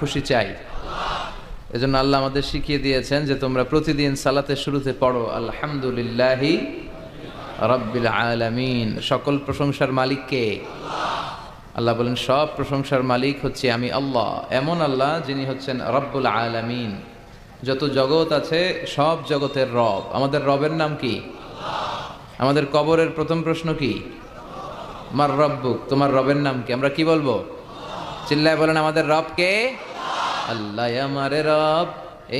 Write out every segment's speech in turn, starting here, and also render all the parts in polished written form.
খুশি চাই। এজন্য আল্লাহ আমাদের শিখিয়ে দিয়েছেন যে তোমরা প্রতিদিন সালাতের শুরুতে পড়ো আলহামদুলিল্লাহি রাব্বিল আলামিন। সকল প্রশংসার মালিক কে? আল্লাহ বলেন সব প্রশংসার মালিক হচ্ছে আমি আল্লাহ, এমন আল্লাহ যিনি হচ্ছেন রব্বুল আলামিন। যত জগৎ আছে সব জগতের রব। আমাদের রবের নাম কি? আমাদের কবরের প্রথম প্রশ্ন কি? মার রব্বুক, তোমার রবের নাম কি? আমরা কি বলবো? চিল্লায় বলেন আমাদের রব কে? আল্লাহ আমার রব,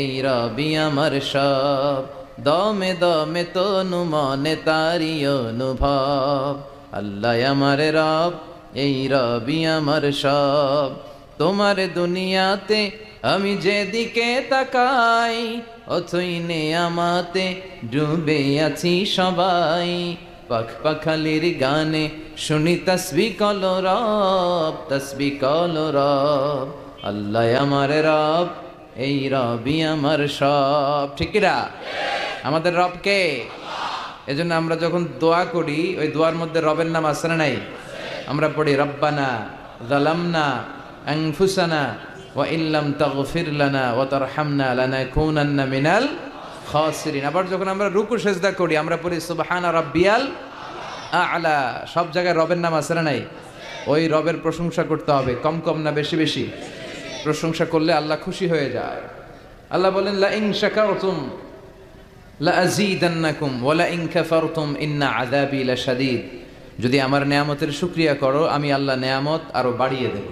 এই রবি আমার সব, দমে দমে তনু মনে তারি অনুভব। আল্লাহ আমার রব, এই রবি আমার সব, তোমার দুনিয়াতে আমি যেদিকে তাকাই অথই নেয়ামতে ডুবে আছি সবাই। পাখ পাখালির গানে শুনি তসবিহ কলো রব, তসবিহ কলো রব। আল্লাহ আমার রব, এই রবি আমার সব। ঠিক কিনা? আমাদের রব কে? এজন্য আমরা যখন দোয়া করি ওই দোয়ার মধ্যে রবের নাম আছে না নাই? আমরা পড়ি রব্বানা যালামনা আনফুসানা ওয়া ইল্লাম তাগফির লানা ওয়া তারহামনা লানাকুনান্না মিনাল খাসিরিন। আবার যখন আমরা রুকু সিজদা করি আমরা পড়ি সুবহানা রাব্বিয়াল আ'লা। সব জায়গায় রবের নাম আছে না নাই? ওই রবের প্রশংসা করতে হবে, কম কম না বেশি বেশি। প্রশংসা করলে আল্লাহ খুশি হয়ে যায়। আল্লাহ বলেন লা ইন শাকারতুম লা আযীদান্নাকুম ওয়া লা ইন কাফারতুম ইন্না আযাবি লাশাদীদ। যদি আমার নেয়ামতের শুকরিয়া করো আমি আল্লাহ নেয়ামত আরো বাড়িয়ে দেব,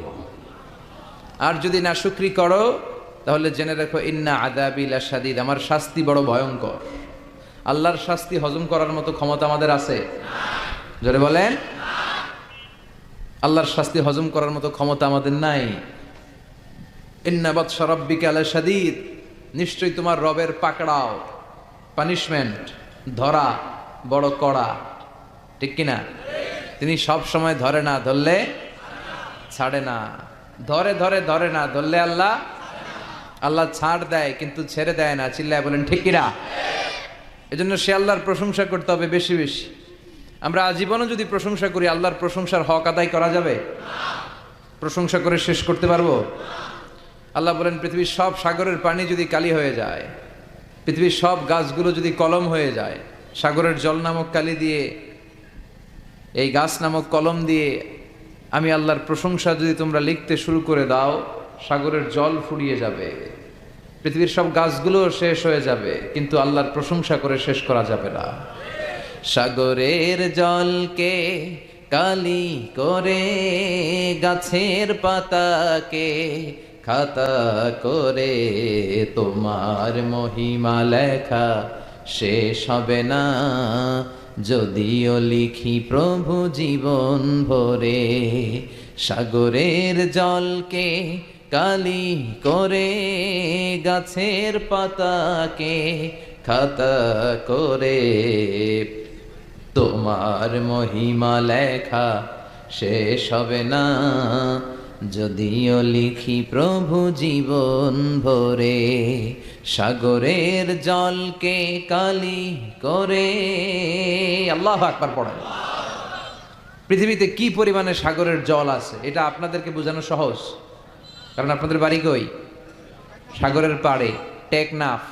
আর যদি না শুকরি করো তাহলে জেনে রাখো ইন্না আযাবি লাশাদীদ, আমার শাস্তি বড় ভয়ঙ্কর। আল্লাহর শাস্তি হজম করার মতো ক্ষমতা আমাদের আছে? জোরে বলেন। আল্লাহর শাস্তি হজম করার মতো ক্ষমতা আমাদের নাই। ইন্না বাতশা রাব্বিকা লাশাদীদ, নিশ্চয়ই তোমার রবের পাকড়াও, পানিশমেন্ট, ধরা বড় কড়া। ঠিক কিনা? তিনি সব সময় ধরে না, ধরলে ছাড়ে না। ধরে ধরে ধরে না, ধরলে আল্লাহ আল্লাহ ছাড় দেয় কিন্তু ছেড়ে দেয় না। চিল্লায় বলেন ঠিক কিনা? এজন্য সে আল্লাহর প্রশংসা করতে হবে বেশি বেশি। আমরা আজীবনও যদি প্রশংসা করি আল্লাহর প্রশংসার হক আদায় করা যাবে? প্রশংসা করে শেষ করতে পারবো? আল্লাহ বলেন পৃথিবীর সব সাগরের পানি যদি কালি হয়ে যায়, পৃথিবীর সব গাছগুলো যদি কলম হয়ে যায়, সাগরের জল নামক কালি দিয়ে, এই গাছ নামক কলম দিয়ে আমি আল্লাহর প্রশংসা যদি তোমরা লিখতে শুরু করে দাও, সাগরের জল ফুরিয়ে যাবে, পৃথিবীর সব গাছগুলো শেষ হয়ে যাবে, কিন্তু আল্লাহর প্রশংসা করে শেষ করা যাবে না। সাগরের জলকে কালি করে গাছের পাতাকে খাতা করে তোমার মহিমা লেখা শেষ হবে না, যদিও লিখি প্রভু জীবন ভরে। সাগরের জলকে কালি করে গাছের পাতাকে খাতা করে তোমার মহিমা লেখা শেষ হবে না, যদিও লিখি প্রভু জীবন ভরে। সাগরের জলকে কালি করে। আল্লাহু আকবার পড়েন। পৃথিবীতে কি পরিমাণে সাগরের জল আছে এটা আপনাদেরকে বোঝানো সহজ, কারণ আপনাদের বাড়ি কই? সাগরের পাড়ে। টেকনাফ,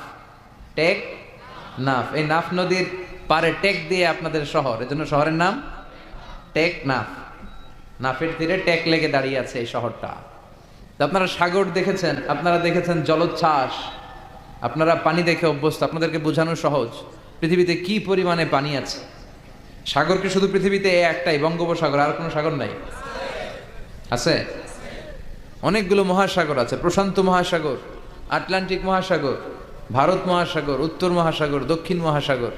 টেকনাফ। এই নাফ নদীর পাড়ে টেক দিয়ে আপনাদের শহর, এজন্য শহরের নাম টেকনাফ। নাফের তীরে টেক লেগে দাঁড়িয়ে আছে এই শহরটা। আপনারা সাগর দেখেছেন, আপনারা দেখেছেন জলোচ্ছ্বাস, আপনারা পানি দেখে অভ্যস্ত, আপনাদেরকে বোঝানো সহজ পৃথিবীতে কি পরিমাণে পানি আছে। সাগর কি শুধু পৃথিবীতে একটাই, বঙ্গোপসাগর, আর কোনো সাগর নাই? আছে অনেকগুলো মহাসাগর আছে। প্রশান্ত মহাসাগর, আটলান্টিক মহাসাগর, ভারত মহাসাগর, উত্তর মহাসাগর, দক্ষিণ মহাসাগর।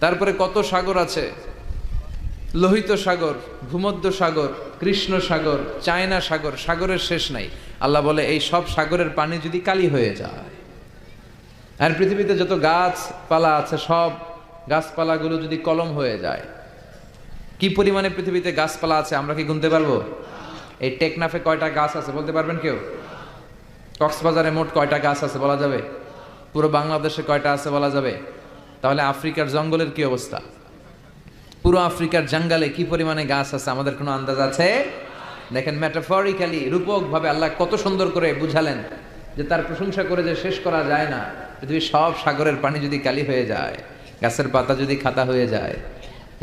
তারপরে কত সাগর আছে, লোহিত সাগর, ভূমধ্য সাগর, কৃষ্ণ সাগর, চায়না সাগর, সাগরের শেষ নাই। আল্লাহ বলে এই সব সাগরের পানি যদি কালি হয়ে যায়, আর পৃথিবীতে যত গাছপালা আছে সব গাছপালাগুলো যদি কলম হয়ে যায়, কি পরিমাণে পৃথিবীতে গাছপালা আছে আমরা কি গুনতে পারবো? এই টেকনাফে কয়টা গাছ আছে বলতে পারবেন কেউ? কক্সবাজারে মোট কয়টা গাছ আছে বলা যাবে? পুরো বাংলাদেশে কয়টা আছে বলা যাবে? তাহলে আফ্রিকার জঙ্গলের কি অবস্থা? পুরো আফ্রিকার জঙ্গলে কি পরিমাণে গাছ আছে আমাদের কোনো আন্দাজ আছে? দেখেন মেটাফরিক্যালি, রূপক ভাবে আল্লাহ কত সুন্দর করে বুঝালেন যে তার প্রশংসা করে যে শেষ করা যায় না। পৃথিবীর সব সাগরের পানি যদি কালি হয়ে যায়, গাছের পাতা যদি খাতা হয়ে যায়,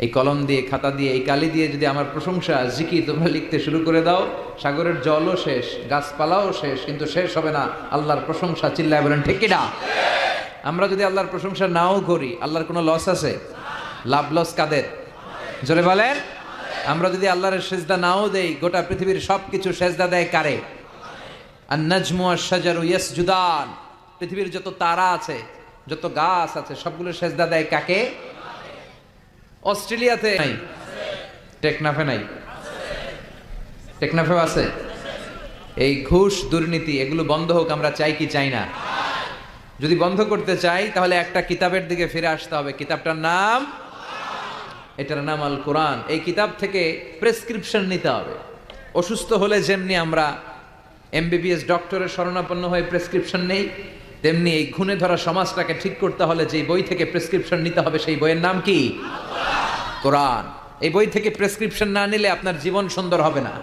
এই কলম দিয়ে খাতা দিয়ে এই কালি দিয়ে যদি আমার প্রশংসা জিকির তোমরা লিখতে শুরু করে দাও, সাগরের জলও শেষ, গাছপালাও শেষ, কিন্তু শেষ হবে না আল্লাহর প্রশংসা। চিল্লায় বলেন ঠিক কিনা? আমরা যদি আল্লাহর প্রশংসা নাও করি, আল্লাহর কোনো লস আছে? লাভ লস কাদের? জোরে বলেন। আমরা যদি আল্লাহর সেজদা নাও দেই, গোটা পৃথিবীর সবকিছু সেজদা দেয় কারে? আন-নাজমু ওয়াশ-শাজারু ইয়াসজুদান। পৃথিবীর যত তারা আছে, যত গাছ আছে, সবগুলো সেজদা দেয় কাকে? অস্ট্রেলিয়াতে নাই, টেকনাফে নাই, টেকনাফেও আছে। এই ঘুষ দুর্নীতি এগুলো বন্ধ হোক, আমরা চাই কি চাই না? যদি বন্ধ করতে চাই তাহলে একটা কিতাবের দিকে ফিরে আসতে হবে। কিতাবটার নাম, এটার নাম আল কোরআন। এই কিতাব থেকে প্রেসক্রিপশন নিতে হবে। অসুস্থ হলে যেমনি আমরা এমবিবিএস ডক্টরের শরণাপন্ন হয়ে প্রেসক্রিপশন নেই, তেমনি এই ঘুণে ধরা সমাজটাকে ঠিক করতে হলে যে বই থেকে প্রেসক্রিপশন নিতে হবে, সেই বইয়ের নাম কি? কোরআন। এই বই থেকে প্রেসক্রিপশন না নিলে আপনার জীবন সুন্দর হবে না।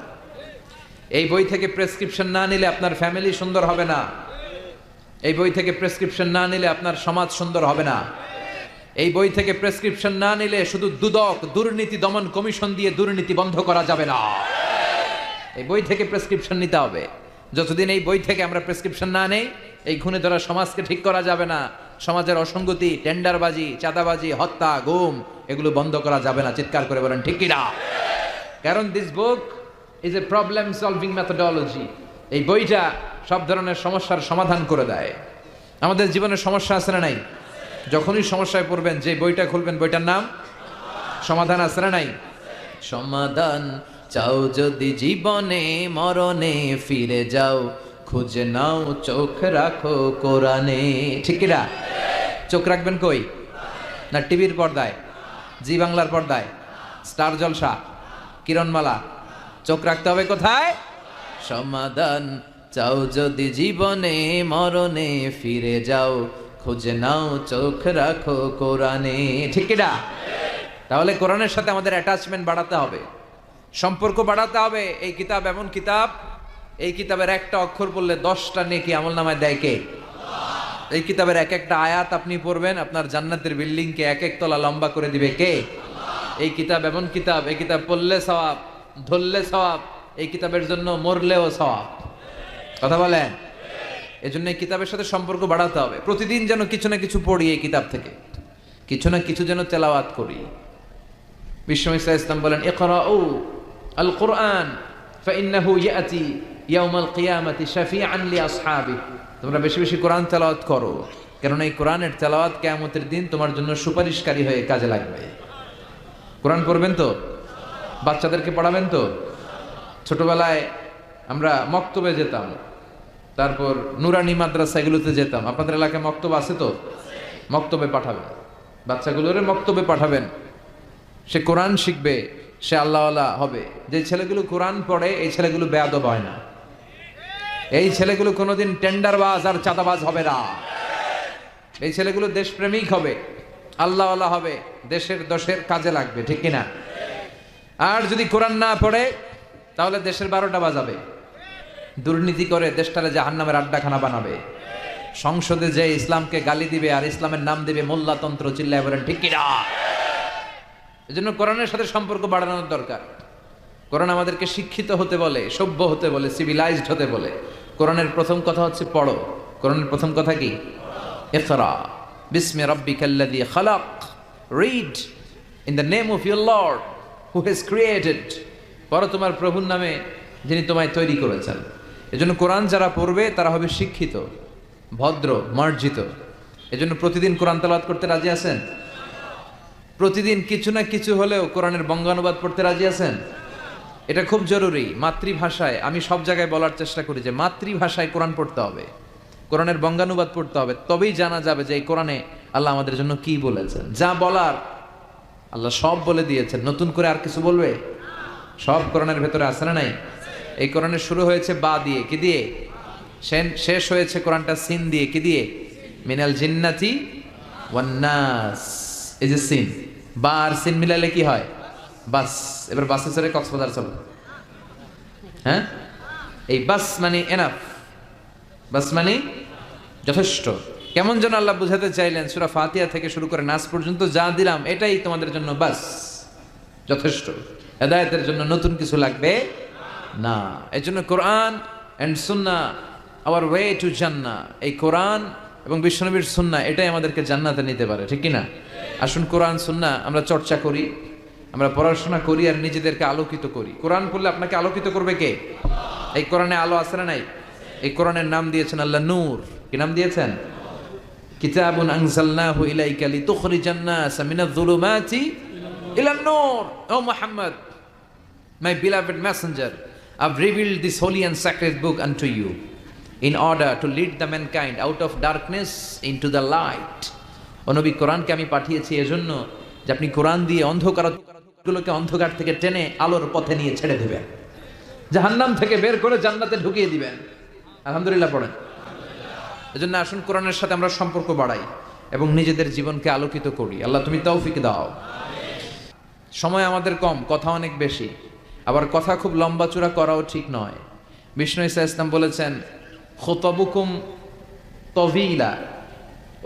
এই বই থেকে প্রেসক্রিপশন না নিলে আপনার ফ্যামিলি সুন্দর হবে না। এই বই থেকে প্রেসক্রিপশন না নিলে আপনার সমাজ সুন্দর হবে না। এই বই থেকে প্রেসক্রিপশন না নিলে শুধু দুদক, দুর্নীতি দমন কমিশন দিয়ে দুর্নীতি বন্ধ করা যাবে না। এই বই থেকে প্রেসক্রিপশন নিতে হবে। যতদিন এই বই থেকে আমরা প্রেসক্রিপশন না নেই, এই ঘুণে ধরা সমাজকে ঠিক করা যাবে না। সমাজের অসঙ্গতি, টেন্ডারবাজি, চাঁদাবাজি, হত্যা, গুম এগুলো বন্ধ করা যাবে না। চিৎকার করে বলেন ঠিক কিনা? কারণ this book is a problem solving methodology. এই বইটা সব ধরনের সমস্যার সমাধান করে দেয়। আমাদের জীবনে সমস্যা আছে না নাই? যখনই সমস্যায় পড়বেন, যে বইটা খুলবেন বইটার নাম সমাধান। আছে না নাই? সমাধান চাও যদি জীবনে, মরণে ফিরে যাও, খুঁজে নাও চোখ রাখো কোরআনে। ঠিক কিনা? চোখ রাখবেন কই? না টিভির পর্দায়, জি বাংলার পর্দায়, স্টার জলসা, কিরণমালা? চোখ রাখতে হবে কোথায়? সমাধান চাও যদি জীবনে, মরণে ফিরে যাও, খুঁজে নাও চোখ রাখো কোরআনে। ঠিক কিনা? তাহলে কোরআনের সাথে আমাদের অ্যাটাচমেন্ট বাড়াতে হবে, সম্পর্ক বাড়াতে হবে। এই কিতাব এমন কিতাব, এই কিতাবের একটা অক্ষর পড়লে 10টা নেকি আমলনামায় দেয় কে? এই কিতাবের এক একটা আয়াত আপনি পড়বেন, আপনার জান্নাতের বিল্ডিংকে এক এক তলা লম্বা করে দিবে কে? এই কিতাব এমন কিতাব, এই কিতাব পড়লে সওয়াব, ধরলে সওয়াব, এই কিতাবের জন্য মরলেও সওয়াব। কথা বলেন। এজন্য এই কিতাবের সাথে সম্পর্ক বাড়াতে হবে। প্রতিদিন যেন কিছু না কিছু পড়ি, এই কিতাব থেকে কিছু না কিছু যেন তেলাওয়াত করি। বিশ্বনবী সাল্লাল্লাহু আলাইহি ওয়াসাল্লাম বলেন, ইকরাউ আল কুরআন ফাইন্নাহু ইয়াতি ইয়াউমাল কিয়ামাতি শাফিআন লিআসহাবি। তোমরা বেশি বেশি কোরআন তেলাওয়াত করো, কারণ এই কোরআনের তেলাওয়াত কিয়ামতের দিন তোমার জন্য সুপারিশকারী হয়ে কাজে লাগবে। কোরআন পড়বেন তো? বাচ্চাদেরকে পড়াবেন তো? ছোটবেলায় আমরা মক্তবে যেতাম, তারপর নুরানি মাদ্রাসা এগুলোতে যেতাম। আপনাদের এলাকায় মক্তব আছে তো? মক্তবে পাঠাবেন বাচ্চাগুলোরে, মক্তবে পাঠাবেন। সে কোরআন শিখবে, সে আল্লাহওয়ালা হবে। যে ছেলেগুলো কোরআন পড়ে, এই ছেলেগুলো বেয়াদব হয় না। এই ছেলেগুলো কোনোদিন টেন্ডারবাজ আর চাঁদাবাজ হবে না। এই ছেলেগুলো দেশপ্রেমিক হবে, আল্লাহওয়ালা হবে, দেশের দশের কাজে লাগবে। ঠিক কিনা? আর যদি কোরআন না পড়ে, তাহলে দেশের 12টা বাজাবে, দুর্নীতি করে দেশটারে জাহান্নামের আড্ডাখানা বানাবে। সংসদে যে ইসলামকে গালি দিবে আর ইসলামের নাম দিবে মোল্লাতন্ত্র। চিল্লায় বলেন ঠিক কিনা? এজন্য কোরআনের সাথে সম্পর্ক বাড়ানোর দরকার। কোরআন আমাদেরকে শিক্ষিত হতে বলে, সভ্য হতে বলে, সিভিলাইজড হতে বলে। কোরআনের প্রথম কথা হচ্ছে পড়ো। কোরআনের প্রথম কথা কি? ইকরা বিসমি রাব্বিকাল্লাযী খালাক। Read in the name of your lord who has created. পড়ো তোমার প্রভুর নামে, যিনি তোমায় তৈরি করেছেন। এজন্য কোরআন যারা পড়বে তারা হবে শিক্ষিত, ভদ্র, মার্জিত। এজন্য প্রতিদিন কোরআন তেলাওয়াত করতে রাজি আছেন? প্রতিদিন কিছু না কিছু হলেও কোরআনের বঙ্গানুবাদ পড়তে রাজি আছেন? এটা খুব জরুরি। মাতৃভাষায়, আমি সব জায়গায় বলার চেষ্টা করি যে মাতৃভাষায় কোরআন পড়তে হবে, কোরআনের বঙ্গানুবাদ পড়তে হবে। তবেই জানা যাবে যে এই কোরআনে আল্লাহ আমাদের জন্য কি বলেছেন। যা বলার আল্লাহ সব বলে দিয়েছেন, নতুন করে আর কিছু বলবে? সব কোরআনের ভেতরে আছে না নাই? এই কোরআনের শুরু হয়েছে বা দিয়ে, কি দিয়ে? শেষ হয়েছে কোরআনটা সিন দিয়ে, কি দিয়ে? মিনাল জিন্নাতি ওয়ান নাস। এই যে সিন, বা আর সিন মিলালে কি হয়? বাস। এবার বাসে চড়ে কক্সবাজার চলো। হ্যাঁ, এই বাস মানে এনাফ, বাস মানে যথেষ্ট। কেমন যেন আল্লাহ বুঝাতে চাইলেন সূরা ফাতিহা থেকে শুরু করে নাস পর্যন্ত যা দিলাম এটাই তোমাদের জন্য বাস, যথেষ্ট। হেদায়েতের জন্য নতুন কিছু লাগবে না। এই জন্য কোরআন and Sunnah hour way to জান্নাহ। এই কোরআন এবং বিশ্বনবীর সুন্নাহ এটাই আমাদেরকে জান্নাতে নিতে পারে, ঠিক কি না? আসুন কোরআন সুন্নাহ আমরা চর্চা করি, আমরা পড়াশোনা করি আর নিজেদেরকে আলোকিত করি। কোরআন পড়লে আপনাকে আলোকিত করবে কে? এই কোরআনে আলো আছে না নাই? এই কোরআনের নাম দিয়েছেন আল্লাহ নূর। কি নাম দিয়েছেন? কিতাবুন আনজালনাহু ইলাইকা লিতুখরিজান নাস মিনাজ যুলুমাতি ইলান নূর। ও Muhammad, my beloved messenger, I've revealed this holy and sacred book unto you in order to lead the mankind out of darkness into the light. ও নবী, কোরআনকে আমি পাঠিয়েছি এজন্য যে আপনি কোরআন দিয়ে অন্ধকারগুলোকে অন্ধকার থেকে টেনে আলোর পথে নিয়ে ছেড়ে দিবেন, জাহান্নাম থেকে বের করে জান্নাতে ঢুকিয়ে দিবেন। আলহামদুলিল্লাহ পড়েন। এজন্য আসুন কোরআনের সাথে আমরা সম্পর্ক বাড়াই এবং নিজেদের জীবনকে আলোকিত করি। আল্লাহ তুমি তৌফিক দাও। সময় আমাদের কম, কথা অনেক বেশি, আবার কথা খুব লম্বা চূড়া করাও ঠিক নয়। বিষ্ণু ঈসা ইসলাম বলেছেন, খুতাবুকুম তভিলা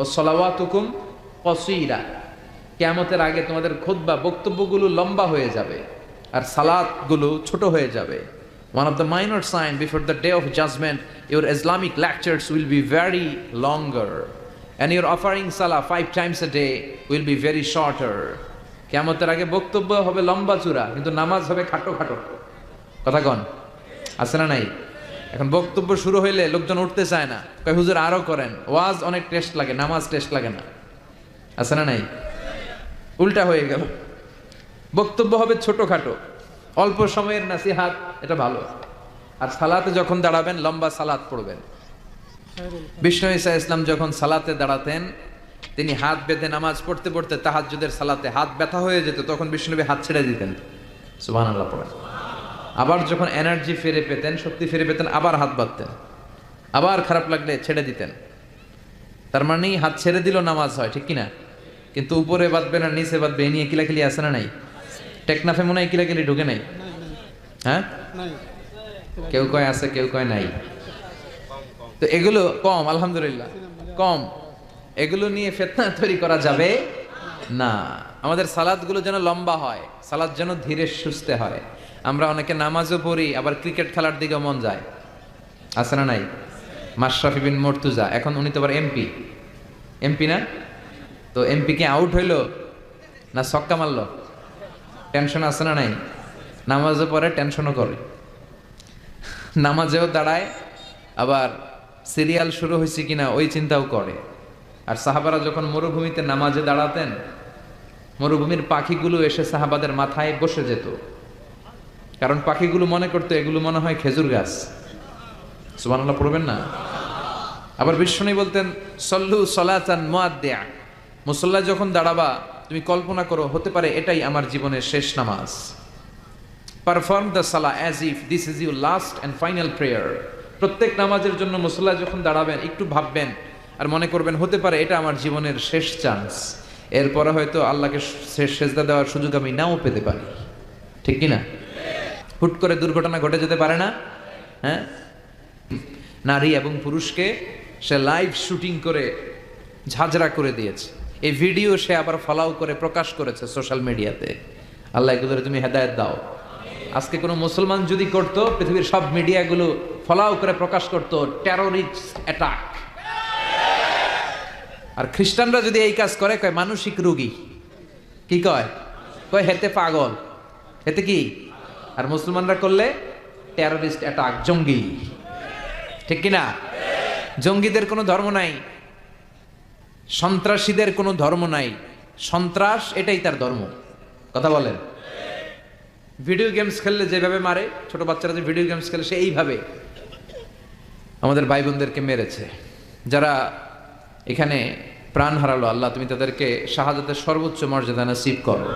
ও সলাওয়াতুকুম কসীরা। কিয়ামতের আগে তোমাদের খুতবা বক্তব্যগুলো লম্বা হয়ে যাবে আর সালাতগুলো ছোট হয়ে যাবে। One of the minor sign before the day of judgment, your Islamic lectures will be very longer and your offering salah 5 times a day will be very shorter. কিয়ামতের আগে বক্তব্য হবে লম্বা চূড়া, কিন্তু নামাজ হবে খাটো খাটো। কথা কন, আছে না নাই? এখন বক্তব্য শুরু হইলে লোকজন উঠতে চায় না, কয় হুজুর আরো করেন। ওয়াজ অনেক টেস্ট লাগে, নামাজ টেস্ট লাগে না। আছে না নাই? উল্টা হয়ে গেল। বক্তব্য হবে ছোটখাটো, অল্প সময়ের নাসিহাত, এটা ভালো। আর সালাতে যখন দাঁড়াবেন লম্বা সালাত পড়বেন। বিষ্ণু ঈসা ইসলাম যখন সালাতে দাঁড়াতেন তিনি হাত বেঁধে নামাজ পড়তে পড়তে তাহাজ্জুদের সালাতে হাত ব্যথা হয়ে যেত, তখন বিষ্ণুনবী হাত ছেড়ে দিতেন। সুবহানাল্লাহ পড়েন। আবার যখন এনার্জি ফিরে পেতেন, শক্তি ফিরে পেতেন, আবার হাত বাঁধতেন, আবার খারাপ লাগলে ছেড়ে দিতেন। তার মানে হাত ছেড়ে দিল নামাজ হয়, ঠিক কিনা? কিন্তু উপরে বাঁধবে না নিচে বাঁধবে এ নিয়ে কিলাকিলি আছে না নাই? টেকনাফে মনে হয় কিলাকিলি ঢুকে নাই? হ্যাঁ, কেউ কয় আছে, কেউ কয় নাই। তো এগুলো কম, আলহামদুলিল্লাহ কম। এগুলো নিয়ে ফিতনা তৈরি করা যাবে না। আমাদের সালাদগুলো যেন লম্বা হয়, সালাদ যেন ধীরে সুস্থে হয়। আমরা অনেকে নামাজও পড়ি, আবার ক্রিকেট খেলার দিকে মন যায়। আছে না নাই? মাশরাফি বিন মুর্তজা, এখন উনি তো আবার এমপি না? তো এমপি কি আউট হইলো না ছক্কা মারলো? টেনশন আছে না নাই? নামাজও পড়ে, টেনশনও করে, নামাজেও দাঁড়ায়, আবার সিরিয়াল শুরু হয়েছে কিনা ওই চিন্তাও করে। আর সাহাবারা যখন মরুভূমিতে নামাজে দাঁড়াতেন, মরুভূমির পাখিগুলো এসে সাহাবাদের মাথায় বসে যেত, কারণ পাখিগুলো মনে করতো এগুলো মনে হয় খেজুর গাছ। সুবহানাল্লাহ পড়বেন না? আবার বিষ্ণু বলতেন, সল্লু সলাতান মুআদ্দিয়া, মুসল্লা যখন দাঁড়াবা তুমি কল্পনা করো হতে পারে এটাই আমার জীবনের শেষ নামাজ। Perform the Salah as if this is your last and final prayer. প্রত্যেক নামাজের জন্য মুসল্লা যখন দাঁড়াবেন একটু ভাববেন আর মনে করবেন হতে পারে এটা আমার জীবনের শেষ চান্স, এরপরে হয়তো আল্লাহকে সেজদা দেওয়ার সুযোগ আমি নাও পেতে পারি, ঠিক কিনা? হুট করে দুর্ঘটনা ঘটে যেতে পারে না? হ্যাঁ, নারী এবং পুরুষকে সে লাইভ শুটিং করে ঝাঁঝরা করে দিয়েছে। এই ভিডিও সে আবার ফলাও করে প্রকাশ করেছে সোশ্যাল মিডিয়াতে। আল্লাহ এগুলোর তুমি হেদায়েত দাও। আজকে কোনো মুসলমান যদি করতো, পৃথিবীর সব মিডিয়াগুলো ফলাও করে প্রকাশ করতো টেররিস্ট অ্যাটাক। আর খ্রিস্টানরা যদি এই কাজ করে, কয় মানসিক রোগী। কি কয়? কয় হেতে পাগল, হেতে কি? আর মুসলমানরা করলে টেররিস্ট অ্যাটাক, জঙ্গি, ঠিক কিনা? জঙ্গিদের কোনো ধর্ম নাই, সন্ত্রাসীদের কোনো ধর্ম নাই, সন্ত্রাস এটাই তার ধর্ম। কথা বলেন? ভিডিও গেমস খেললে যেভাবে মারে, ছোট বাচ্চারা যে ভিডিও গেমস খেলে সে এইভাবে আমাদের ভাই বোনদেরকে মেরেছে। যারা এখানে প্রাণ হারালো, আল্লাহ তুমি তাদেরকে শাহাদাতের সর্বোচ্চ মর্যাদা নসিব করো।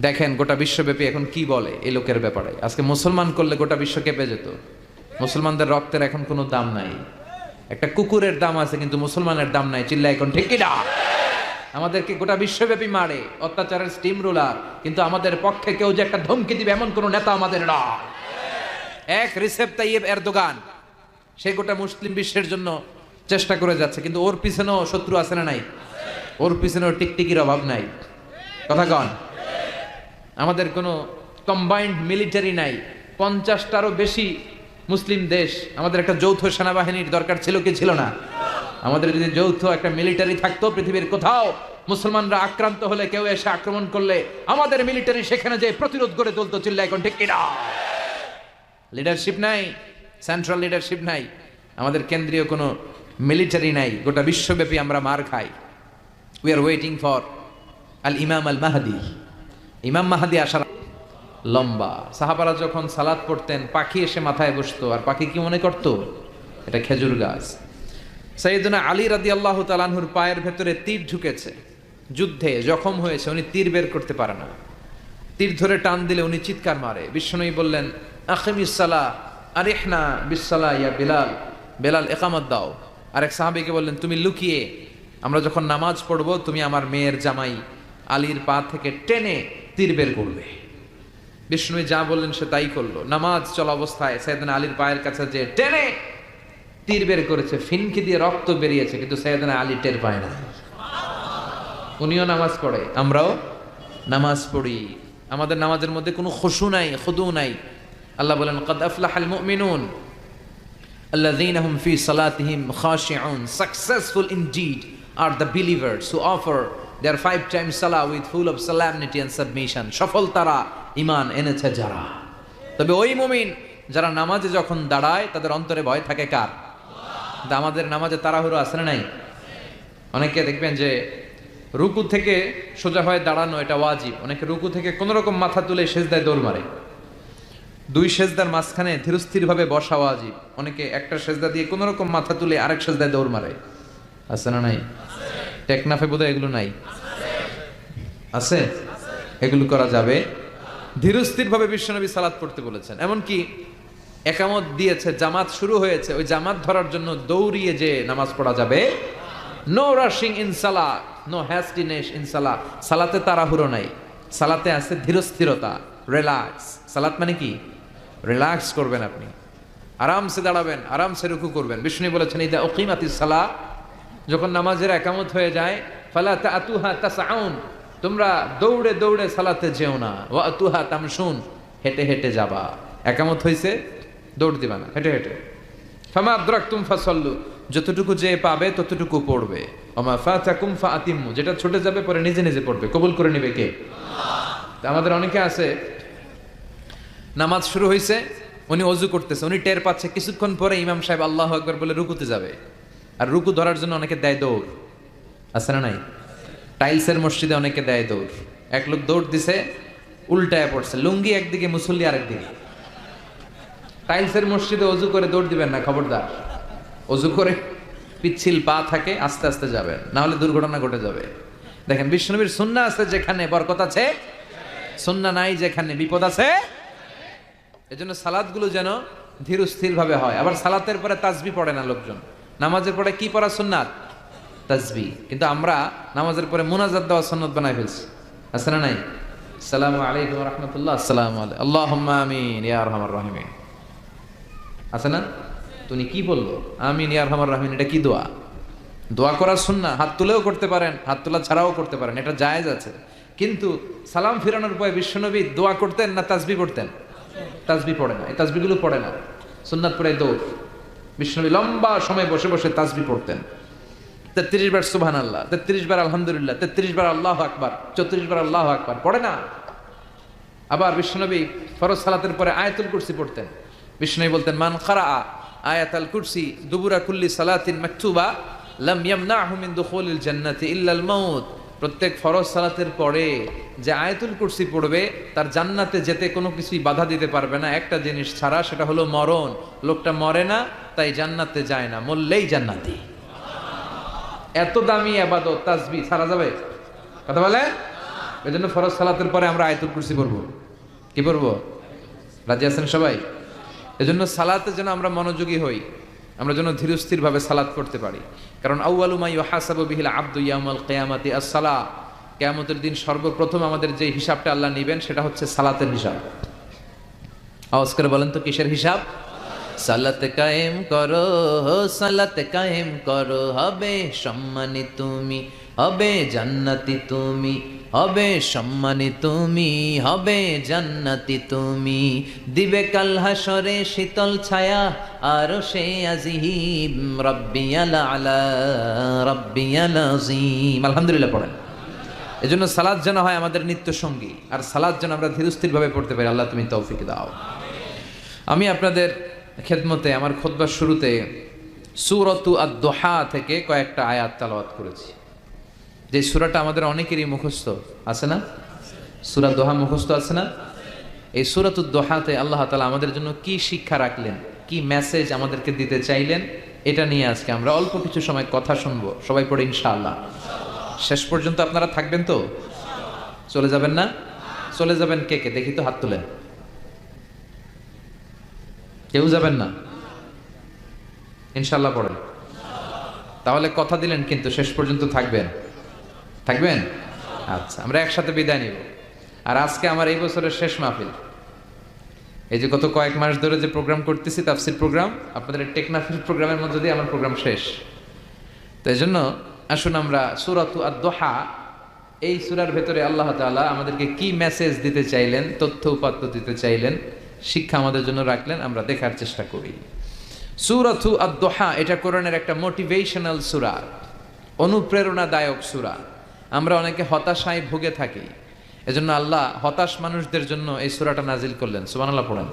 দেখেন গোটা বিশ্বব্যাপী এখন কি বলে এই লোকের ব্যাপারে। আজকে মুসলমান করলে গোটা বিশ্ব কেঁপে যেত। মুসলমানদের রক্তের এখন কোনো দাম নাই। একটা কুকুরের দাম আছে কিন্তু মুসলমানের দাম নাই। চিল্লা এখন ঠিক কিনা? আমাদেরকে গোটা বিশ্বব্যাপী মারে, অত্যাচারের স্টিম রোলার, কিন্তু আমাদের পক্ষে কেউ যে একটা ধমকি দিবে এমন কোন নেতা আমাদের নয়। এক রিসেপ তাইয়েব এরদোগান, সে গোটা মুসলিম বিশ্বের জন্য চেষ্টা করে যাচ্ছে, কিন্তু ওর পিছনেও শত্রু আছে না নাই? ওর পিছনেও টিকটিকির অভাব নাই। কথা কন। আমাদের কোনো কম্বাইন্ড মিলিটারি নাই, 50টারও বেশি মুসলিম দেশ, আমাদের একটা যৌথ সেনাবাহিনীর দরকার ছিল কি ছিল না? আমাদের যদি যৌথ একটা মিলিটারি থাকতো, পৃথিবীর কোথাও মুসলমানরা আক্রান্ত হলে, কেউ এসে আক্রমণ করলে আমাদের মিলিটারি সেখানে যে প্রতিরোধ করে তুলতো। চিল্লা এখন ঠিক কিনা? লিডারশিপ নাই, সেন্ট্রাল লিডারশিপ নাই, আমাদের কেন্দ্রীয় কোনো মিলিটারি নাই, গোটা বিশ্বব্যাপী আমরা মার খাই। উই আর ওয়েটিং ফর আল ইমাম আল মাহদি। ইমাম মাহদি আসার লম্বা। সাহাবারা যখন সালাত পড়তেন, পাখি এসে মাথায় বসতো, আর পাখি কি মনে করতো? এটা খেজুর গাছ। সাইয়েদনা আলী রাদিয়াল্লাহু তাআলা আনহুর পায়ের ভেতরে তীর ঢুকেছে, যুদ্ধে জখম হয়েছে, উনি তীর বের করতে পারে না। তীর ধরে টান দিলে উনি চিৎকার মারে। বিশ্বনবী বললেন, আকিমিস সালাহ আরিহনা বিসসালাহ ইয়া বিলাল, বেলাল ইকামত দাও। আরেক সাহাবীকে বললেন, তুমি লুকিয়ে, আমরা যখন নামাজ পড়বো তুমি আমার মেয়ের জামাই আলীর পা থেকে টেনে তীর বের করবে। বিষ্ণু যা বললেন সে তাই করলো। নামাজ চলা অবস্থায় সাইয়েদনা আলীর পায়ের কাছে যে টেনে তীর বের করেছে, ফিনকি দিয়ে রক্ত বেরিয়েছে, কিন্তু সাইয়েদনা আলী টের পায় না। উনিও নামাজ পড়ে, আমরাও নামাজ পড়ি, আমাদের নামাজের মধ্যে কোনো খুশু নাই, খুদু নাই। আল্লাহ বলেন, ক্বাদ আফলাহাল মুমিনুন আল্লাযীনা হুম ফী সালাতিহিম খাশিউন, successful indeed are the believers who offer their 5 times সালাহ with full of solemnity and submission। সফল তারা, ঈমান এনেছে যারা। তবে ওই মুমিন যারা নামাজে যখন দাঁড়ায় তাদের অন্তরে ভয় থাকে কার? আমাদের নামাজে তাড়াহুড়ো আছে না নাই? অনেকে দেখবেন যে রুকু থেকে সোজা হয়ে দাঁড়ানো এটা ওয়াজিব, অনেকে রুকু থেকে কোন রকম মাথা তুলে সেজদায় দৌড় মারে। 2 সেজদার মাঝখানে ধীরস্থির ভাবে বসা ওয়াজিব, অনেকে একটা সেজদা দিয়ে কোন রকম মাথা তুলে আরেক সেজদায় দৌড় মারে। আছে না নাই? টেকনাফে বোধহয় এগুলো নাই, আছে? এগুলো করা যাবে। ধীরস্থির ভাবে বিশ্বনবী সালাত পড়তে বলেছেন। এমনকি একামত দিয়েছে, জামাত শুরু হয়েছে, ওই জামাত ধরার জন্য দৌড়িয়ে যে নামাজ পড়া যাবে। নো রাশিং ইন সালাহ, নো হ্যাস্টিনেস ইন সালাহ। সালাতে তাড়াহুড়ো নাই, সালাতে আছে ধীরস্থিরতা, রিল্যাক্স। সালাত মানে কি? রিল্যাক্স করবেন আপনি, আরামসে দাঁড়াবেন, আরামসে রুকু করবেন। বিষ্ণু বলেছেন, ইদা উকিমাতিস সালাহ, যখন নামাজের একামত হয়ে যায়, ফালা তাতুহা তাসআউন, তোমরা দৌড়ে দৌড়ে সালাতে যেও না, ওয়া আতুহা তামশুন, হেঁটে হেঁটে যাবা। একামত হইছে, দৌড় দিবা না, হেঁটে হেঁটে। ফামা আদরাকতুম ফাসাল্লু, যতটুকু যে পাবে ততটুকু পড়বে। ওমা ফাতাকুম ফাআতিমু, যেটা ছুটে যাবে পরে নিজে নিজে পড়বে। কবুল করে নেবে কে? আল্লাহ। আমাদের অনেকে আছে, নামাজ শুরু হয়েছে, উনি ওযু করতেছে, উনি টের পাচ্ছে কিছুক্ষণ পরে ইমাম সাহেব আল্লাহু আকবার বলে রুকুতে যাবে, আর রুকু ধরার জন্য অনেকে দেয় দৌড়। আছে না নাই? টাইলসের মসজিদে অনেকে দেয় দৌড়। এক লোক দৌড় দিছে, উল্টায় পড়ছে, লুঙ্গি একদিকে, মুসল্লি আরেকদিকে। টাইলসের মসজিদে ওযু করে দৌড় দিবেন না, খবরদার। ওযু করে পিচ্ছিল পা থাকে, আস্তে আস্তে যাবেন, না হলে দুর্ঘটনা ঘটে যাবে। দেখেন, বিশ্বনবীর সুন্নাহ আছে যেখানে বরকত আছে, সুন্নাহ নাই যেখানে বিপদ আছে। এজন্য সালাতগুলো যেন ধীর স্থির ভাবে হয়। আবার সালাতের পরে তাসবিহ পড়ে না লোকজন, নামাজের পরে কি পড়া সুন্নাত? তাসবিহ। কিন্তু আমরা নামাজের পরে মুনাজাত দেওয়া সুন্নাত বানাই ফেলছি। আছে না নাই? আসসালামু আলাইকুম ওয়া রাহমাতুল্লাহ, আসসালামু আলাইকুম, আল্লাহুম্মা আমিন ইয়া আরহামার রাহিমিন। আছে না? তুমি কি বলবো? আমিন ইয়া আরহামার রাহিমিন, এটা কি দোয়া? দোয়া করা সুন্নাহ, হাত তুলেও করতে পারেন, হাত তোলা ছাড়াও করতে পারেন, এটা জায়েজ আছে। কিন্তু সালাম ফিরানোর পরে বিশ্বনবী দোয়া করতেন না তাসবিহ পড়তেন? তাসবিহ পড়ে না, এই তাসবিহগুলো পড়ে না, সুন্নাত পড়ে দৌড়। বিশ্বনবী লম্বা সময় বসে বসে তাসবিহ পড়তেন। 33 বার সুবহানাল্লাহ, 33 বার আলহামদুলিল্লাহ, 33 বার আল্লাহু আকবার, 34 বার আল্লাহু আকবার, পড়ে না। আবার বিশ্বনবী ফরজ সালাতের পরে আয়াতুল কুরসি পড়তেন। বিশ্বনবী বলতেন, মান ক্বারাআ আয়াতুল কুরসি দুবুরা কুল্লি সালাতিন মাকতুবা লাম ইয়ামনাহু মিন দুখুলিল জান্নাতি ইল্লাল মাউত। প্রত্যেক ফরজ সালাতের পরে যে আয়াতুল কুরসি পড়বে তার জান্নাতে যেতে কোনো কিছুই বাধা দিতে পারবে না, একটা জিনিস ছাড়া, সেটা হলো মরণ। লোকটা মরে না, তাই জান্নাতে যায় না, মরলেই জান্নাতি। এত দামি ইবাদত তাসবিহ ছাড়া যাবে? কথা বলে। এজন্য ফরজ সালাতের পরে আমরা আয়াতুল কুরসি পড়বো। কি পড়বো? রাজি আছেন সবাই? এজন্য সালাতে যেন আমরা মনোযোগী হই, আমরা যেন ধীরস্থির ভাবে সালাত করতে পারি। কারণ আউয়ালু মা ইউহাসাবু বিহিল আবদু ইয়াউমাল কিয়ামাতি আস-সালাহ। কিয়ামতের দিন সর্বপ্রথম আমাদের যে হিসাবটা আল্লাহ নেবেন সেটা হচ্ছে সালাতের হিসাব। আওয়াজ করে বলেন তো কিসের হিসাব? সালাত কায়েম করো, সালাত কায়েম করো, হবে সম্মানী তুমি, হবে জান্নাতি তুমি, হবে সম্মানী তুমি, হবে জান্নাতি তুমি। দিবে কাল হাসরে শীতল ছায়া আরশে আজিম, রাব্বিয়াল আলা রাব্বিয়াল আযীম। আলহামদুলিল্লাহ পড়েন। এজন্য সালাত যেন হয় আমাদের নিত্য সঙ্গী, আর সালাত যেন আমরা ধীরস্থিরভাবে পড়তে পারি। আল্লাহ তুমি তৌফিক দাও। আমি আপনাদের খেদমতে আমার খুতবার শুরুতে সূরাতু আদ-দুহা থেকে কয়েকটা আয়াত তেলাওয়াত করেছি, যে সূরাটা আমাদের অনেকেরই মুখস্থ আছে না? সূরা দোহা মুখস্থ আছে না? এই সূরাতু দোহাতে আল্লাহ তাআলা আমাদের জন্য কি শিক্ষা রাখলেন, কি মেসেজ আমাদেরকে দিতে চাইলেন, এটা নিয়ে আজকে আমরা অল্প কিছু সময় কথা শুনবো। সবাই পড়ে ইনশাআল্লাহ। শেষ পর্যন্ত আপনারা থাকবেন তো? চলে যাবেন না? চলে যাবেন কে কে দেখি তো হাত তুলেন। কেউ যাবেন না? ইনশাআল্লাহ পড়েন। তাহলে কথা দিলেন কিন্তু শেষ পর্যন্ত থাকবেন? থাকবেন? আচ্ছা, আমরা একসাথে বিদায় নিব। আর আজকে আমার এই বছরের শেষ মাহফিল। এই যে গত কয়েক মাস ধরে যে প্রোগ্রাম করতেছি, তাফসীর প্রোগ্রাম, আপনাদের টেকনাফিল প্রোগ্রামের মধ্যে দিয়ে আমার প্রোগ্রাম শেষ। তো এই জন্য আসুন আমরা সূরাতু আদ-দুহা, এই সূরার ভেতরে আল্লাহ তাআলা আমাদেরকে কি মেসেজ দিতে চাইলেন, তথ্য উপাত্ত দিতে চাইলেন, শিক্ষা আমাদের জন্য রাখলেন, আমরা দেখার চেষ্টা করি। সূরাতু আদ-দুহা এটা কোরআনের একটা মোটিভেশনাল সূরা, অনুপ্রেরণাদায়ক সূরা। আমরা অনেকে হতাশায় ভুগে থাকি, এজন্য আল্লাহ হতাশ মানুষদের জন্য এই সূরাটা নাজিল করলেন। সুবহানাল্লাহ পড়েন।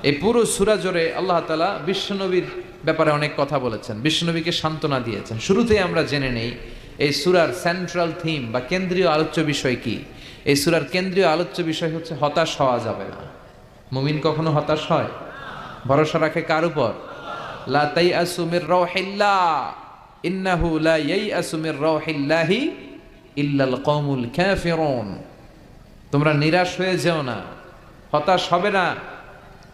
এই পুরো সূরা জুড়ে আল্লাহ তাআলা বিশ্বনবীর ব্যাপারে অনেক কথা বলেছেন, বিশ্বনবীকে সান্ত্বনা দিয়েছেন। শুরুতেই আমরা জেনে নেই এই সূরার সেন্ট্রাল থিম বা কেন্দ্রীয় আলোচ্য বিষয় কি। এই সূরার কেন্দ্রীয় আলোচ্য বিষয় হচ্ছে হতাশ হওয়া যাবে না। মুমিন কখনো হতাশ হয়? ভরসা রাখে কার উপর? লা তাইআসু মির রাউহিল্লাহ, ইন্নাহু লা ইয়াইআসু মির রাউহিল্লাহি ইল্লাল কওমুল কাফিরুন। তোমরা নিরাশ হয়ে যেও না, হতাশ হবে না।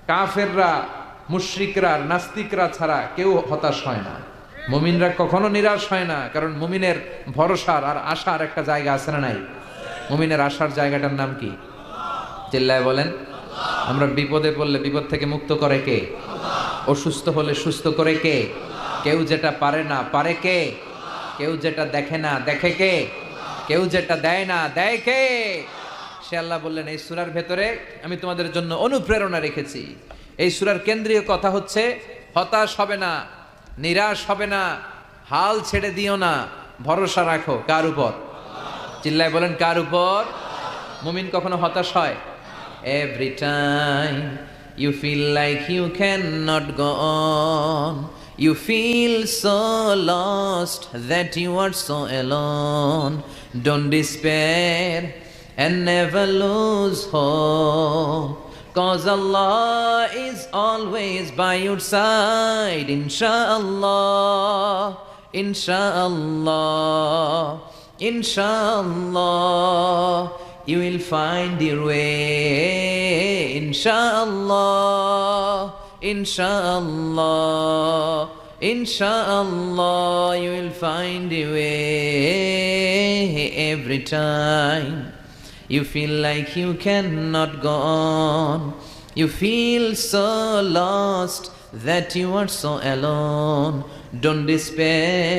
কাফেররা, মুশরিকরা, নাস্তিকরা ছাড়া কেউ হতাশ হয় না। মুমিনরা কখনো নিরাশ হয় না, কারণ মুমিনের ভরসার আর আশার একটা জায়গা আছে না নাই? মুমিনের আশার জায়গাটার নাম কি? চিল্লায় বলেন। আমরা বিপদে পড়লে বিপদ থেকে মুক্ত করে কে? অসুস্থ হলে সুস্থ করে কে? কেউ যেটা পারে না পারে কে? কেউ যেটা দেখে না দেখে কে? কেউ যেটা দেয় না দেয় কে? সে আল্লাহ বললেন এই সূরার ভেতরে আমি তোমাদের জন্য অনুপ্রেরণা রেখেছি। এই সূরার কেন্দ্রীয় কথা হচ্ছে হতাশ হবে না, নিরাশ হবে না, হাল ছেড়ে দিও না, ভরসা রাখো। কার উপর? চিল্লায় বলেন কার উপর? মুমিন কখনো হতাশ হয়? Every time you feel like you cannot go on, you feel so lost that you are so alone, don't despair and never lose hope, 'cause Allah is always by your side, inshallah, inshallah, inshallah. You will find your way, inshallah, inshallah, inshallah. You will find your way. Every time you feel like you cannot go on, you feel so lost that you are so alone, don't despair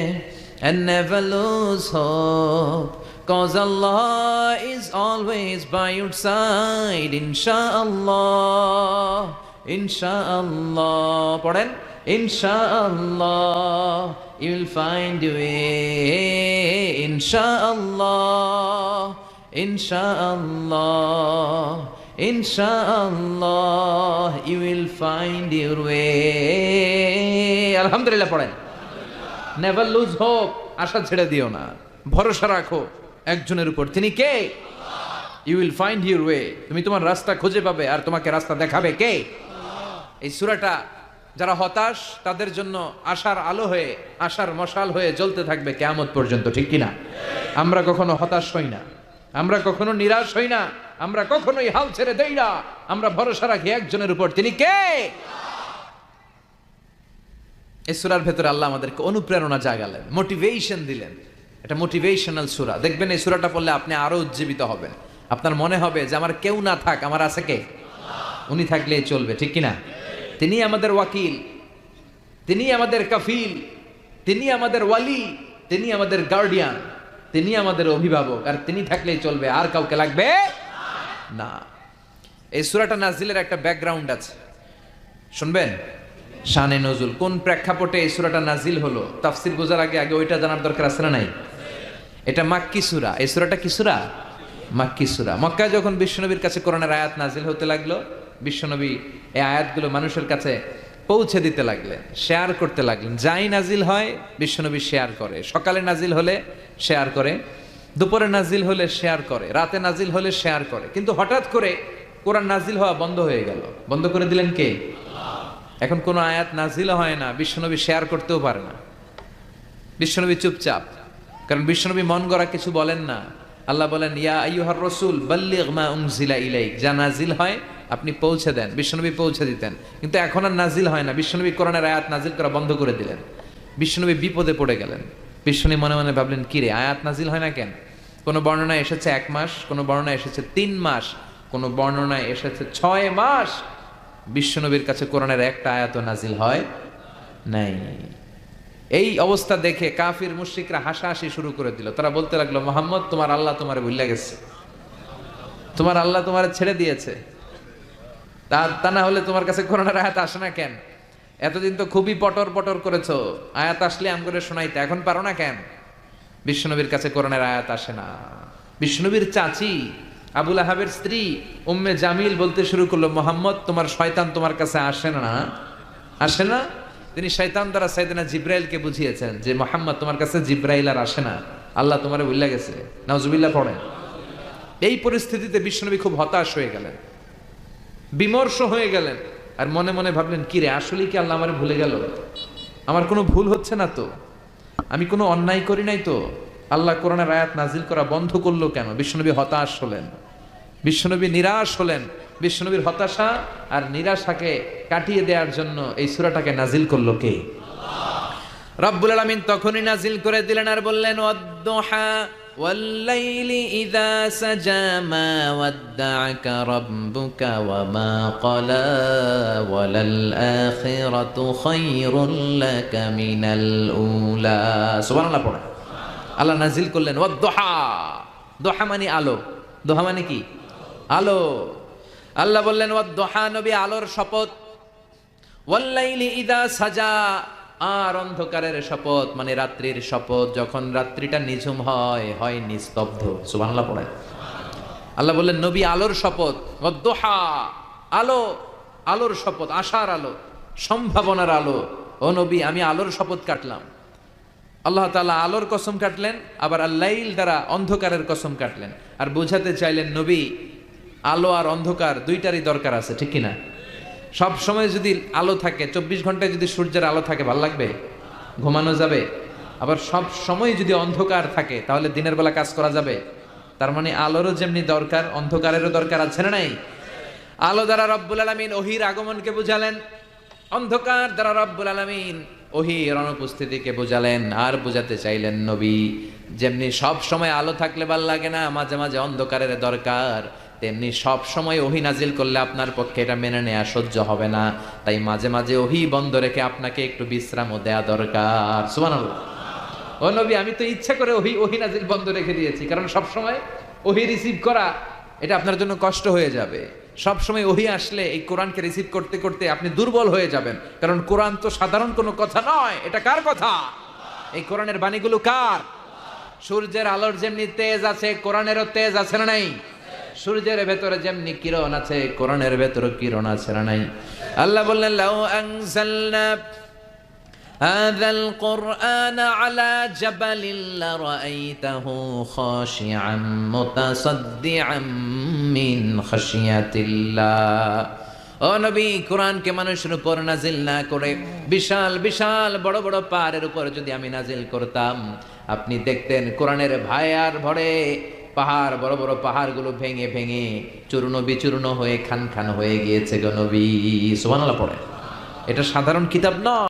and never lose hope, 'cause Allah is always by your side, inshallah, inshallah. পড়েন inshallah, you will find your way, inshallah, inshallah, inshallah. You will find your way. আলহামদুলিল্লাহ পড়েন। never lose hope, আশা ছেড়ে দিও না, ভরসা রাখো একজনের উপর। তিনি কে? You will find your way, তুমি তোমার রাস্তা খুঁজে পাবে, আর তোমাকে রাস্তা দেখাবে কে? এই সূরাটা যারা হতাশ তাদের জন্য আশার আলো হয়ে, আশার মশাল হয়ে জ্বলতে থাকবে কিয়ামত পর্যন্ত, ঠিক কিনা? আমরা কখনো হতাশ হই না, আমরা কখনো নিরাশ হই না, আমরা কখনোই হাল ছেড়ে দেই না, আমরা ভরসা রাখি একজনের উপর। তিনি কে? এই সূরার ভেতরে আল্লাহ আমাদেরকে অনুপ্রেরণা জাগালেন, মোটিভেশন দিলেন। এটা মোটিভেশনাল সূরা। দেখবেন এই সূরাটা পড়লে আপনি আরো উজ্জীবিত হবেন। আপনার মনে হবে যে আমার কেউ না থাক, আমার আছে কে? উনি থাকলেই চলবে, ঠিক কিনা? তিনি আমাদের ওয়াকিল, তিনি আমাদের কাফিল, তিনি আমাদের ওয়ালি, তিনি আমাদের গার্ডিয়ান, তিনি আমাদের অভিভাবক, আর তিনি থাকলেই চলবে, আর কাউকে লাগবে না। এই সূরাটা নাজিলের একটা ব্যাকগ্রাউন্ড আছে, শুনবেন? শানে নজুল, কোন প্রেক্ষাপটে এই সূরাটা নাজিল হলো, তাফসীর বোঝার আগে আগে ওইটা জানার দরকার আছে না নাই? এটা মাক্কি সূরা। এই সূরাটা কি সূরা? মাক্কি সূরা। মক্কায় যখন বিশ্বনবীর কাছে কোরআনের আয়াত নাজিল হতে লাগলো, বিশ্বনবী এই আয়াতগুলো মানুষের কাছে পৌঁছে দিতে লাগলেন, শেয়ার করতে লাগলেন। যাই নাজিল হয় বিশ্বনবী শেয়ার করে, সকালে নাজিল হলে শেয়ার করে, দুপুরে নাজিল হলে শেয়ার করে, রাতে নাজিল হলে শেয়ার করে। কিন্তু হঠাৎ করে কোরআন নাজিল হওয়া বন্ধ হয়ে গেল। বন্ধ করে দিলেন কে? এখন কোনো আয়াত নাজিল হয় না, বিশ্বনবী শেয়ার করতেও পারে না। বিশ্বনবী চুপচাপ, কারণ বিশ্বনবী মন গড়া কিছু বলেন না। আল্লাহ বলেন, ইয়া আইয়ুহার রাসূল বাল্লিগ মা উনজিলা ইলাইক, যা নাজিল হয় আপনি পৌঁছে দেন। বিশ্বনবী পৌঁছে দিতেন, কিন্তু এখন আর নাজিল হয় না। বিশ্বনবী কোরআনের আয়াত নাজিল করা বন্ধ করে দিলেন। বিশ্বনবী বিপদে পড়ে গেলেন। বিশ্বনবী মনে মনে ভাবলেন, কি রে, আয়াত নাজিল হয় না কেন? কোনো বর্ণনায় এসেছে 1 মাস, কোনো বর্ণনায় এসেছে 3 মাস, কোনো বর্ণনায় এসেছে 6 মাস। বিশ্বনবীর কাছে কোরআনের একটা আয়াতও নাজিল হয় নাই। এই অবস্থা দেখে কাফির মুশরিকরা হাসাহাসি শুরু করে দিল। তারা বলতে লাগলো, মুহাম্মদ, তোমার আল্লাহ তোমারে ভুলে গেছে, তোমার আল্লাহ তোমারে ছেড়ে দিয়েছে। তা না হলে তোমার কাছে কোরআনের আয়াত আসে না কেন? এতদিন তো খুবই পটর পটর করেছো, আয়াত আসলে আম করে শোনাইতে, এখন পারো না কেন? বিশ্বনবীর কাছে কোরআনের আয়াত আসে না। বিশ্বনবীর চাচি আবুল আহাবের স্ত্রী উম্মে জামিল বলতে শুরু করলো, মুহাম্মদ, তোমার শয়তান তোমার কাছে আসে না, আসে না। তিনি শয়তান দ্বারা সাইয়েদনা জিব্রাইলকে বুঝিয়েছেন যে, মুহাম্মদ, তোমার কাছে জিব্রাইল আর আসে না, আল্লাহ তোমারে ভুলে গেছে। নাউজুবিল্লাহ পড়েন। এই পরিস্থিতিতে বিশ্বনবী খুব হতাশ হয়ে গেলেন, বিমর্ষ হয়ে গেলেন, আর মনে মনে ভাবলেন, কি রে, আসলেই কি আল্লাহ আমারে ভুলে গেল? আমার কোনো ভুল হচ্ছে না তো, আমি কোনো অন্যায় করি নাই তো, আল্লাহ কোরআনের আয়াত নাজিল করা বন্ধ করলো কেন? বিশ্বনবী হতাশ হলেন, বিশ্বনবী নিরাশ হলেন। বিশ্বনবীর হতাশা আর নিরাশাকে কাটিয়ে দেওয়ার জন্য এই সূরাটাকে নাজিল করলো কে? রব্বুল আলামিন তখনই নাজিল করে দিলেন আর বললেন, ওয়াদ-দুহা ওয়াল-লাইলি ইযা সাজা মা ওয়াদ্দা'আকা রাব্বুকা ওয়া মা ক্বালা ওয়ালাল আখিরাতু খায়রুল লাকা মিনাল উলা। সুবহানাল্লাহ পড়া। আল্লাহ নাজিল করলেন ওয়াদ-দুহা। দুহা মানে আলো, দুহা মানে কি? আলো। আল্লাহ বললেন, ওয়াদ-দুহা, নবী আলোর শপথ, ওয়াল-লাইলি ইযা সাজা, আর অন্ধকারের শপথ, মানে রাত্রির শপথ, যখন রাত্রিটা নিঝুম হয়, হয় নিস্তব্ধ। সুবহানাল্লাহ পড়েন। আল্লাহ বললেন, নবী আলোর শপথ, ওয়াদ-দুহা, আলো, আলোর শপথ, আশার আলো, সম্ভাবনার আলো। ও নবী, আমি আলোর শপথ কাটলাম। আল্লাহ তাআলা আলোর কসম কাটলেন, আবার আল-লাইল দ্বারা অন্ধকারের কসম কাটলেন, আর বোঝাতে চাইলেন, নবী, আলো আর অন্ধকার দুইটারই দরকার আছে, ঠিক কিনা? সব সময় যদি আলো থাকে, 24 ঘন্টায় যদি সূর্যের আলো থাকে, ভাল লাগবে? ঘুমানো যাবে? আবার সব সময় যদি অন্ধকার থাকে, তাহলে দিনের বেলা কাজ করা যাবে? তার মানে আলোরও যেমনি দরকার, অন্ধকারেরও দরকার আছে না নাই? আলো দ্বারা রব্বুল আলামিন ওহীর আগমনকে বুঝালেন, অন্ধকার দ্বারা রব্বুল আলামিন ওহীর অনুপস্থিতিকে বুঝালেন। আর বুঝাতে চাইলেন, নবী, যেমনি সব সময় আলো থাকলে ভাল লাগে না, মাঝে মাঝে অন্ধকারের দরকার, তেমনি সব সময় ওহী নাজিল করলে আপনার পক্ষে এটা মেনে নেওয়া সহ্য হবে না। তাই মাঝে মাঝে ওহী বন্ধ রেখে আপনাকে একটু বিশ্রামও দেয়া দরকার। সুবহানাল্লাহ। ও নবী, আমি তো ইচ্ছা করে ওহী নাজিল বন্ধ রেখে দিয়েছি, কারণ সব সময় ওহী রিসিভ করা এটা আপনার জন্য কষ্ট হয়ে যাবে। সব সময় ওহী আসলে এই কোরআনকে রিসিভ করতে করতে আপনি দুর্বল হয়ে যাবেন, কারণ কোরআন তো সাধারণ কোনো কথা নয়, এটা কার কথা? এই কোরআনের বাণীগুলো কার? সূর্যের আলোর যেমনি তেজ আছে, কোরআনেরও তেজ আছে না নাই? সূর্যের ভেতরে যেমনি কিরণ আছে, কোরআনের ভেতরে কিরণ আছে না নাই? আল্লাহ বললেন, লাউ আনজালনা হাযাল কুরআন আলা জাবালিন লারাআইতাহু খাশিআন মুতাসাদ্দিআন মিন খাশিয়াতিল্লাহ। ও নবী, কোরআনকে মানুষের উপর নাজিল না করে বিশাল বিশাল বড় বড় পাহাড়ের উপর যদি আমি নাজিল করতাম, আপনি দেখতেন কোরআনের ভায়ার ভরে পাহাড়, বড় বড় পাহাড়গুলো ভেঙে ভেঙে চূর্ণ বিচূর্ণ হয়ে খান খান হয়ে গিয়েছে গো নবী। সুবহানাল্লাহ পড়ে। এটা সাধারণ কিতাব নয়।